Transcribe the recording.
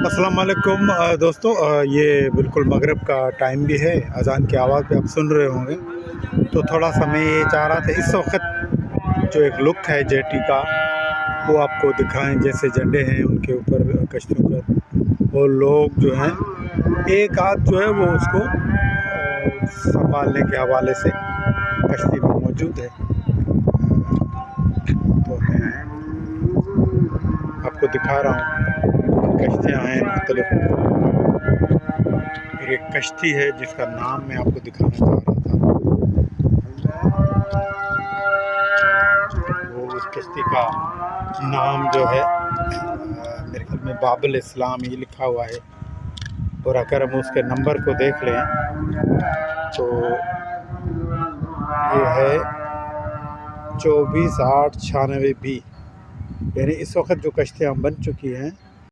अस्सलाम वालेकुम दोस्तों, ये बिल्कुल मगरिब का टाइम भी है। अज़ान की आवाज़ भी आप सुन रहे होंगे। तो थोड़ा सा मैं ये चाह रहा था इस वक्त जो एक लुक है जेटी का वो आपको दिखाएं। जैसे झंडे हैं उनके ऊपर कश्तियों पर, और लोग जो हैं एक आध जो है वो उसको संभालने के हवाले से कश्ती में मौजूद है। तो मैं आपको दिखा रहा हूँ कश्तियाँ हैं मुख्तलिफ, और एक कश्ती है जिसका नाम मैं आपको दिखाना चाह रहा था। वो उस कश्ती का नाम जो है मेरे ख्याल में बाबुल इस्लाम ये लिखा हुआ है, और अगर हम उसके नंबर को देख लें तो ये है 24/8/96B। यानी इस वक्त जो कश्तियाँ बन चुकी हैं